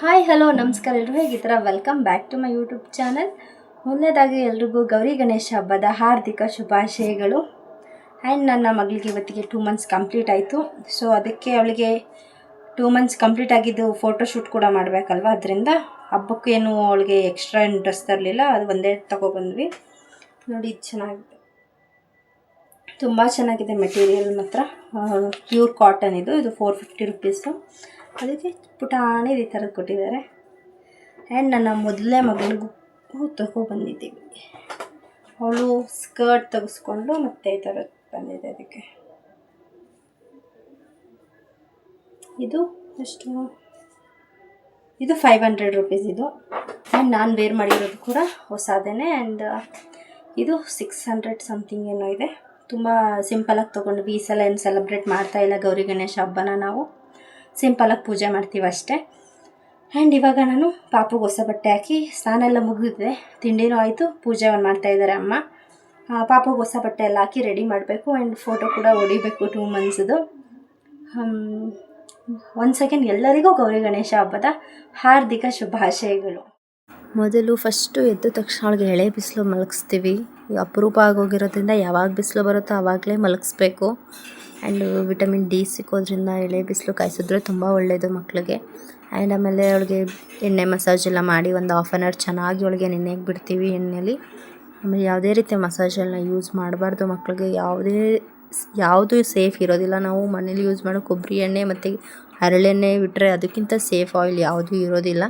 Hi hello ನಮಸ್ಕಾರ ಎಲ್ಲರೂ ಹೇಗಿದ್ದೀರಾ? Welcome back to my YouTube channel. ಮೊದಲನೇದಾಗಿ ಎಲ್ರಿಗೂ ಗೌರಿ ಗಣೇಶ ಹಬ್ಬದ ಹಾರ್ದಿಕ ಶುಭಾಶಯಗಳು. ಆ್ಯಂಡ್ ನನ್ನ ಮಗಳಿಗೆ ಇವತ್ತಿಗೆ 2 months ಕಂಪ್ಲೀಟ್ ಆಯಿತು. ಸೊ ಅದಕ್ಕೆ ಅವಳಿಗೆ 2 months ಕಂಪ್ಲೀಟ್ ಆಗಿದ್ದು ಫೋಟೋಶೂಟ್ ಕೂಡ ಮಾಡಬೇಕಲ್ವ, ಅದರಿಂದ ಹಬ್ಬಕ್ಕೇನು ಅವಳಿಗೆ ಎಕ್ಸ್ಟ್ರಾ ಇಂಟ್ರೆಸ್ಟ್ ತರಲಿಲ್ಲ, ಅದು ಒಂದೇ ತೊಗೊಬಂದ್ವಿ. ನೋಡಿ ಇದು ಚೆನ್ನಾಗಿದೆ, ತುಂಬ ಚೆನ್ನಾಗಿದೆ ಮೆಟೀರಿಯಲ್ ಮಾತ್ರ. ಪ್ಯೂರ್ ಕಾಟನ್ ಇದು 450 ರುಪೀಸು. ಅದಕ್ಕೆ ಪುಟಾಣಿದು ಈ ಥರದ್ದು ಕೊಟ್ಟಿದ್ದಾರೆ. ಆ್ಯಂಡ್ ನನ್ನ ಮೊದಲನೇ ಮಗಳಿಗೂ ತೊಗೊಬಂದಿದ್ದೀವಿ. ಅವಳು ಸ್ಕರ್ಟ್ ತೆಗೆಸ್ಕೊಂಡು ಮತ್ತೆ ಈ ಥರದ್ದು ಬಂದಿದೆ. ಅದಕ್ಕೆ ಇದು ಎಷ್ಟು, ಇದು 500 ರುಪೀಸ್ ಇದು. ಆ್ಯಂಡ್ ನಾನು ವೇರ್ ಮಾಡಿರೋದು ಕೂಡ ಹೊಸದೇನೆ. ಆ್ಯಂಡ್ ಇದು 600 ಸಮಥಿಂಗ್ ಏನೋ ಇದೆ. ತುಂಬ ಸಿಂಪಲಾಗಿ ತೊಗೊಂಡ್ವಿ. ಈ ಸಲ ಏನು ಸೆಲೆಬ್ರೇಟ್ ಮಾಡ್ತಾಯಿಲ್ಲ ಗೌರಿ ಗಣೇಶ ಹಬ್ಬನ, ನಾವು ಸಿಂಪಲಾಗಿ ಪೂಜೆ ಮಾಡ್ತೀವಿ ಅಷ್ಟೇ. ಆ್ಯಂಡ್ ಇವಾಗ ನಾನು ಪಾಪುಗೆ ಹೊಸ ಬಟ್ಟೆ ಹಾಕಿ ಸ್ನಾನ ಎಲ್ಲ ಮುಗಿದಿದೆ, ತಿಂಡಿನೂ ಆಯಿತು, ಪೂಜೆ ಮಾಡ್ತಾಯಿದ್ದಾರೆ ಅಮ್ಮ. ಪಾಪುಗೆ ಹೊಸ ಬಟ್ಟೆ ಎಲ್ಲ ಹಾಕಿ ರೆಡಿ ಮಾಡಬೇಕು. ಆ್ಯಂಡ್ ಫೋಟೋ ಕೂಡ ಹೊಡಿಬೇಕು 2 monthsದು. ಒಂದು ಸೆಕೆಂಡ್, ಎಲ್ಲರಿಗೂ ಗೌರಿ ಗಣೇಶ ಹಬ್ಬದ ಹಾರ್ದಿಕ ಶುಭಾಶಯಗಳು. ಮೊದಲು ಫಸ್ಟು ಎದ್ದ ತಕ್ಷಣ ಅವಳಿಗೆ ಎಳೆ ಬಿಸಿಲು ಮಲಗಿಸ್ತೀವಿ. ಅಪರೂಪ ಆಗೋಗಿರೋದ್ರಿಂದ ಯಾವಾಗ ಬಿಸಿಲು ಬರುತ್ತೋ ಆವಾಗಲೇ ಮಲಗಿಸ್ಬೇಕು. ಆ್ಯಂಡ್ ವಿಟಮಿನ್ ಡಿ ಸಿಕ್ಕೋದ್ರಿಂದ ಎಳೆ ಬಿಸಿಲು ಕಾಯಿಸಿದ್ರೆ ತುಂಬ ಒಳ್ಳೆಯದು ಮಕ್ಕಳಿಗೆ. ಆ್ಯಂಡ್ ಆಮೇಲೆ ಅವಳಿಗೆ ಎಣ್ಣೆ ಮಸಾಜ್ ಎಲ್ಲ ಮಾಡಿ ಒಂದು 1/2 hour ಚೆನ್ನಾಗಿ ಅವಳಿಗೆ ನೆನೆಗೆ ಬಿಡ್ತೀವಿ ಎಣ್ಣೆಲಿ. ಆಮೇಲೆ ಯಾವುದೇ ರೀತಿಯ ಮಸಾಜೆಲ್ಲ ಯೂಸ್ ಮಾಡಬಾರ್ದು ಮಕ್ಕಳಿಗೆ. ಯಾವುದು ಸೇಫ್ ಇರೋದಿಲ್ಲ. ನಾವು ಮನೇಲಿ ಯೂಸ್ ಮಾಡೋ ಕೊಬ್ಬರಿ ಎಣ್ಣೆ ಮತ್ತು ಹರಳೆಣ್ಣೆ ಬಿಟ್ಟರೆ ಅದಕ್ಕಿಂತ ಸೇಫ್ ಆಯಿಲ್ ಯಾವುದೂ ಇರೋದಿಲ್ಲ.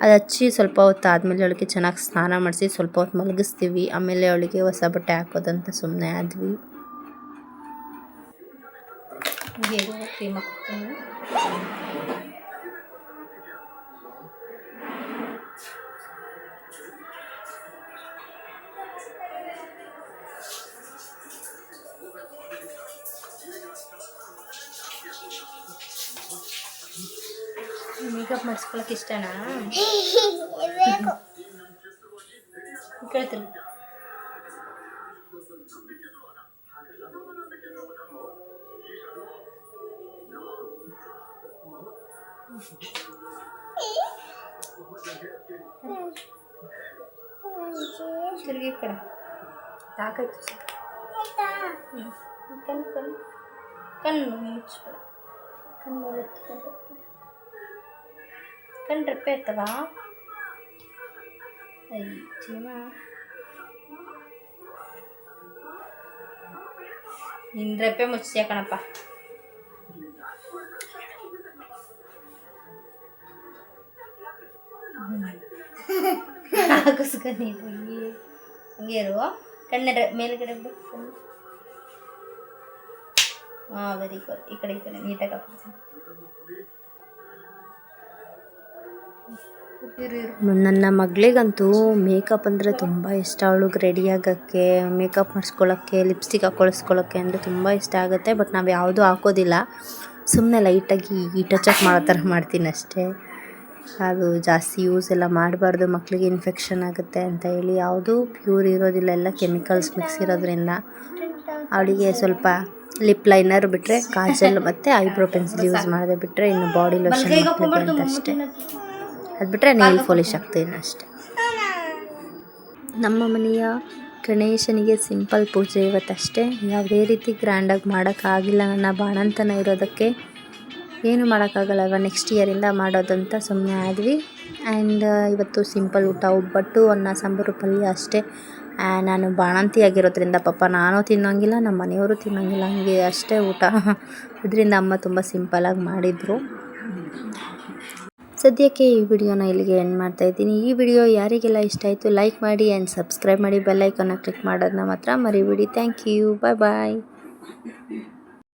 ಅದು ಹಚ್ಚಿ ಸ್ವಲ್ಪ ಹೊತ್ತು ಆದಮೇಲೆ ಅವಳಿಗೆ ಚೆನ್ನಾಗಿ ಸ್ನಾನ ಮಾಡಿಸಿ ಸ್ವಲ್ಪ ಹೊತ್ತು ಮಲಗಿಸ್ತೀವಿ. ಆಮೇಲೆ ಅವಳಿಗೆ ಹೊಸ ಬಟ್ಟೆ ಹಾಕೋದಂತ ಸುಮ್ಮನೆ ಆದ್ವಿ. ಮೇಕಪ್ ಮಾಡಿಸ್ಕೊಳಕ್ಕೆ ಇಷ್ಟನಾ? ಕೇಳ್ತೀನಿ. ತಿರುಗಿ ಕಡೆ ಸಾಕಾಯ್ತು. ಕಣ್ಣು ಮುಚ್ಬೇಡ, ಕಣ್ಣು ಎತ್ಕೊಂಡು ಕಣ್ಣು ರೆಪ್ಪೆ ಇರ್ತವಾ? ನಿನ್ನ ರೆಪ್ಪೆ ಮುಚ್ಚಿದ್ಯಾ ಕಣಪ್ಪ. ಹಂಗೆ ಇರುವ ಕಣ್ಣ ಮೇಲ್ಗಡೆ ಬಿಟ್ಟು. ಹಾಂ, ವೆರಿ ಗುಡ್. ಈ ಕಡೆ ನೀಟಾಗಿ ಹಾಕ್ತೀನಿ. ನನ್ನ ಮಗಳಿಗಂತೂ ಮೇಕಪ್ ಅಂದರೆ ತುಂಬ ಇಷ್ಟ. ಅವಳಿಗೆ ರೆಡಿ ಆಗೋಕ್ಕೆ, ಮೇಕಪ್ ಮಾಡಿಸ್ಕೊಳ್ಳೋಕ್ಕೆ, ಲಿಪ್ಸ್ಟಿಕ್ ಹಾಕ್ಕೊಳಿಸ್ಕೊಳ್ಳೋಕ್ಕೆ ಅಂದರೆ ತುಂಬ ಇಷ್ಟ ಆಗುತ್ತೆ. ಬಟ್ ನಾವು ಯಾವುದೂ ಹಾಕೋದಿಲ್ಲ, ಸುಮ್ಮನೆ ಲೈಟಾಗಿ ಈ ಟಚಪ್ ಮಾಡೋ ಥರ ಮಾಡ್ತೀನಿ ಅಷ್ಟೇ. ಅದು ಜಾಸ್ತಿ ಯೂಸ್ ಎಲ್ಲ ಮಾಡಬಾರ್ದು, ಮಕ್ಕಳಿಗೆ ಇನ್ಫೆಕ್ಷನ್ ಆಗುತ್ತೆ ಅಂತ ಹೇಳಿ ಯಾವುದೂ ಪ್ಯೂರ್ ಇರೋದಿಲ್ಲ, ಎಲ್ಲ ಕೆಮಿಕಲ್ಸ್ ಮಿಕ್ಸ್ ಇರೋದ್ರಿಂದ. ಅವಳಿಗೆ ಸ್ವಲ್ಪ ಲಿಪ್ ಲೈನರ್ ಬಿಟ್ಟರೆ, ಕಾಜಲ್ ಮತ್ತು ಐಬ್ರೋ ಪೆನ್ಸಿಲ್ ಯೂಸ್ ಮಾಡದೆ ಬಿಟ್ಟರೆ, ಇನ್ನು ಬಾಡಿ ಲೋಷನ್ ಅಂತ ಅಷ್ಟೇ. ಅದು ಬಿಟ್ಟರೆ ನೇಲ್ ಪಾಲಿಶ್ ಹಾಕ್ತೀನಿ ಅಷ್ಟೆ. ನಮ್ಮ ಮನೆಯ ಗಣೇಶನಿಗೆ ಸಿಂಪಲ್ ಪೂಜೆ ಇವತ್ತಷ್ಟೇ. ಯಾವುದೇ ರೀತಿ ಗ್ರ್ಯಾಂಡಾಗಿ ಮಾಡೋಕ್ಕಾಗಿಲ್ಲ. ನನ್ನ ಬಾಣಂತನ ಇರೋದಕ್ಕೆ ಏನು ಮಾಡೋಕ್ಕಾಗಲ್ಲವ, ನೆಕ್ಸ್ಟ್ ಇಯರಿಂದ ಮಾಡೋದಂತ ಸುಮ್ಮನೆ ಆದ್ವಿ. ಆ್ಯಂಡ್ ಇವತ್ತು ಸಿಂಪಲ್ ಊಟ, ಒಬ್ಬಟ್ಟು, ಅನ್ನ ಸಾಂಬಾರು, ಪಲ್ಯ ಅಷ್ಟೇ. ನಾನು ಬಾಣಂತಿ ಆಗಿರೋದ್ರಿಂದ ಪಾಪ ನಾನು ತಿನ್ನೋಂಗಿಲ್ಲ, ನಮ್ಮ ಮನೆಯವರು ತಿನ್ನೋಂಗಿಲ್ಲ, ಹಂಗೆ ಅಷ್ಟೇ ಊಟ. ಇದರಿಂದ ಅಮ್ಮ ತುಂಬ ಸಿಂಪಲಾಗಿ ಮಾಡಿದರು. ಸದ್ಯಕ್ಕೆ ಈ ವಿಡಿಯೋನ ಇಲ್ಲಿಗೆ ಎಂಡ್ ಮಾಡ್ತಾಯಿದ್ದೀನಿ. ಈ ವಿಡಿಯೋ ಯಾರಿಗೆಲ್ಲ ಇಷ್ಟ ಆಯಿತು ಲೈಕ್ ಮಾಡಿ ಆ್ಯಂಡ್ ಸಬ್ಸ್ಕ್ರೈಬ್ ಮಾಡಿ, ಬೆಲ್ ಐಕಾನ್ನ ಕ್ಲಿಕ್ ಮಾಡೋದನ್ನ ಮಾತ್ರ ಮರಿಬೇಡಿ. Thank you, bye bye.